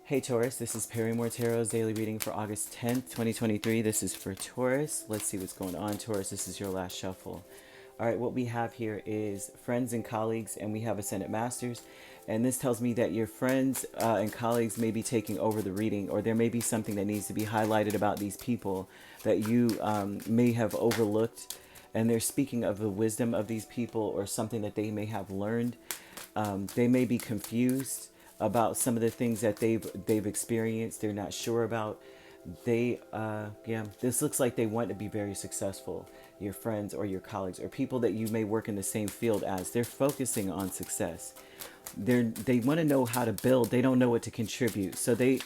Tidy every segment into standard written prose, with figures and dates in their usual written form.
Hey Taurus, this is Perrymore Tarot's daily reading for August 10th, 2023. This is for Taurus. Let's see what's going on, Taurus. This is your last shuffle. All right, what we have here is friends and colleagues, and we have Ascendant Masters. And this tells me that your friends and colleagues may be taking over the reading, or there may be something that needs to be highlighted about these people that you may have overlooked. And they're speaking of the wisdom of these people or something that they may have learned. They may be confused about some of the things that they've experienced. They're not sure about. This looks like they want to be very successful. Your friends or your colleagues or people that you may work in the same field as, they're focusing on success. They want to know how to build. They don't know what to contribute. So they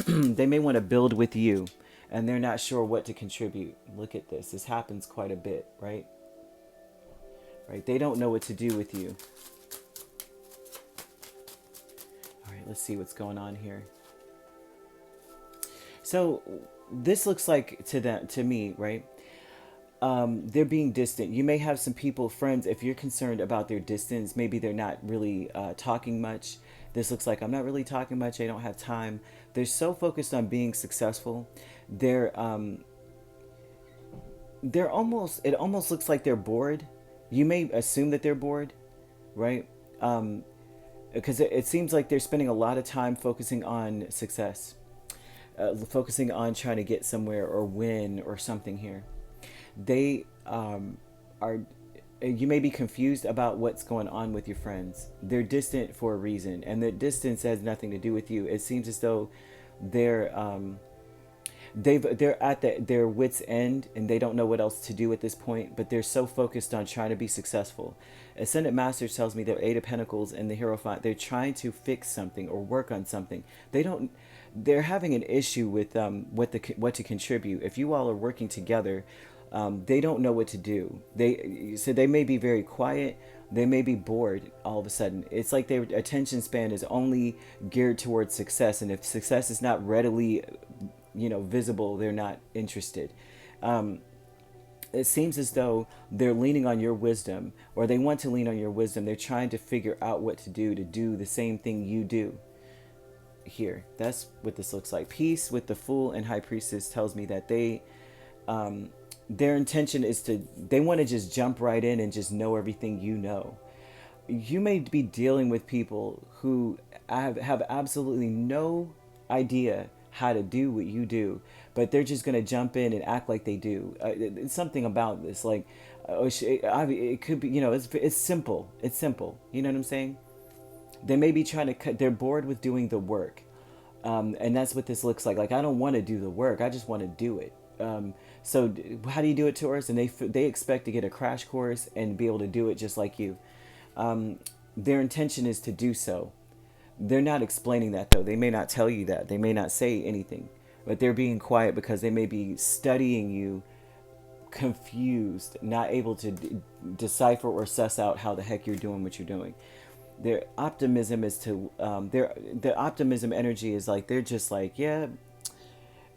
they may want to build with you and they're not sure what to contribute. Look at this. This happens quite a bit, right? Right? They don't know what to do with you. Let's see what's going on here. So this looks like to me, right? They're being distant. You may have some people, friends, if you're concerned about their distance, maybe they're not really talking much. This looks like I'm not really talking much. I don't have time. They're so focused on being successful. It almost looks like they're bored. You may assume that they're bored, right? Because it seems like they're spending a lot of time focusing on success, focusing on trying to get somewhere or win or something here. They you may be confused about what's going on with your friends. They're distant for a reason, and the distance has nothing to do with you. It seems as though they're at their wits' end and they don't know what else to do at this point, but they're so focused on trying to be successful. Ascendant Masters tells me they're Eight of Pentacles and the Hierophant. They're trying to fix something or work on something. They're having an issue with what to contribute. If you all are working together, they don't know what to do. They may be very quiet. They may be bored all of a sudden. It's like their attention span is only geared towards success, and if success is not readily visible, they're not interested. It seems as though they're leaning on your wisdom, or they want to lean on your wisdom. They're trying to figure out what to do the same thing you do here. That's what this looks like. Peace with the Fool and High Priestess tells me that their intention is they want to just jump right in and just know everything you know. You may be dealing with people who have absolutely no idea how to do what you do, but they're just going to jump in and act like they do. It's something about this, like, it could be, it's simple. It's simple. You know what I'm saying? They may be trying to they're bored with doing the work. And that's what this looks like. Like, I don't want to do the work. I just want to do it. So how do you do it, Taurus? And they expect to get a crash course and be able to do it just like you. Their intention is to do so. They're not explaining that, though. They may not tell you that. They may not say anything, but they're being quiet because they may be studying you, confused, not able to decipher or suss out how the heck you're doing what you're doing. Their optimism is the optimism energy is like, they're just like, yeah,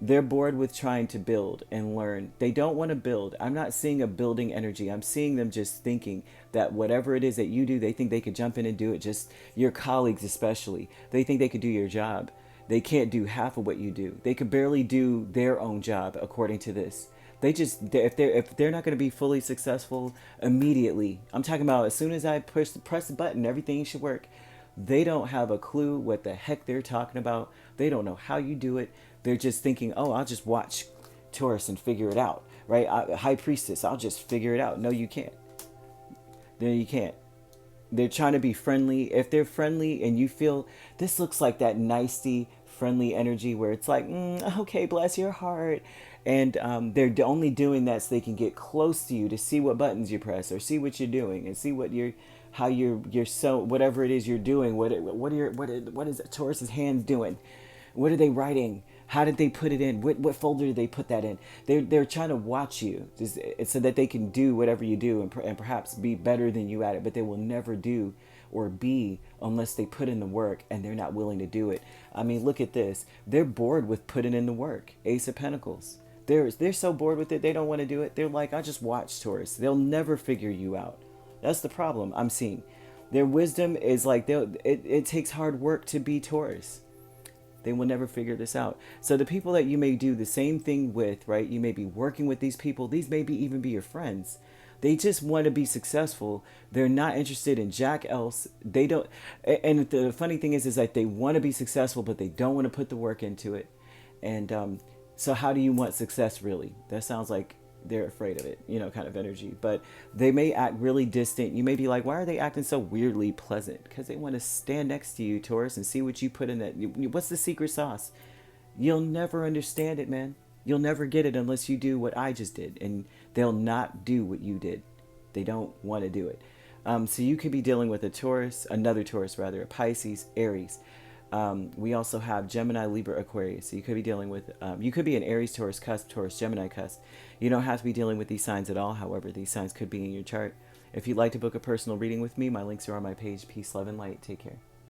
they're bored with trying to build and learn. They don't want to build. I'm not seeing a building energy. I'm seeing them just thinking that whatever it is that you do, they think they could jump in and do it. Just your colleagues especially. They think they could do your job. They can't do half of what you do. They could barely do their own job according to this. If they're not going to be fully successful immediately, I'm talking about as soon as I press the button, everything should work. They don't have a clue what the heck they're talking about. They don't know how you do it. They're just thinking, oh, I'll just watch Taurus and figure it out, right? High Priestess, I'll just figure it out. No, you can't. No, you can't. They're trying to be friendly. If they're friendly and you feel, this looks like that nicey, friendly energy where it's like, okay, bless your heart. And they're only doing that so they can get close to you to see what buttons you press or see what you're doing and see what you're so, whatever it is you're doing. What is Taurus's hand doing? What are they writing? How did they put it in? What folder did they put that in? They're trying to watch you so that they can do whatever you do and perhaps be better than you at it. But they will never do or be unless they put in the work, and they're not willing to do it. I mean, look at this. They're bored with putting in the work. Ace of Pentacles. They're so bored with it. They don't want to do it. They're like, I just watch, Taurus. They'll never figure you out. That's the problem I'm seeing. Their wisdom is like, it takes hard work to be Taurus. They will never figure this out. So the people that you may do the same thing with, right? You may be working with these people. These may even be your friends. They just want to be successful. They're not interested in jack else. They don't. And the funny thing is that they want to be successful, but they don't want to put the work into it. And so how do you want success really? That sounds like they're afraid of it, kind of energy. But they may act really distant. You may be like, why are they acting so weirdly pleasant? Because they want to stand next to you, Taurus, and see what you put in that. What's the secret sauce? You'll never understand it, man. You'll never get it unless you do what I just did. And they'll not do what you did. They don't want to do it. So you could be dealing with another Taurus, a Pisces, Aries. We also have Gemini, Libra, Aquarius. So you could be dealing with, you could be an Aries, Taurus, cusp, Taurus, Gemini, cusp. You don't have to be dealing with these signs at all. However, these signs could be in your chart. If you'd like to book a personal reading with me, my links are on my page. Peace, love, and light. Take care.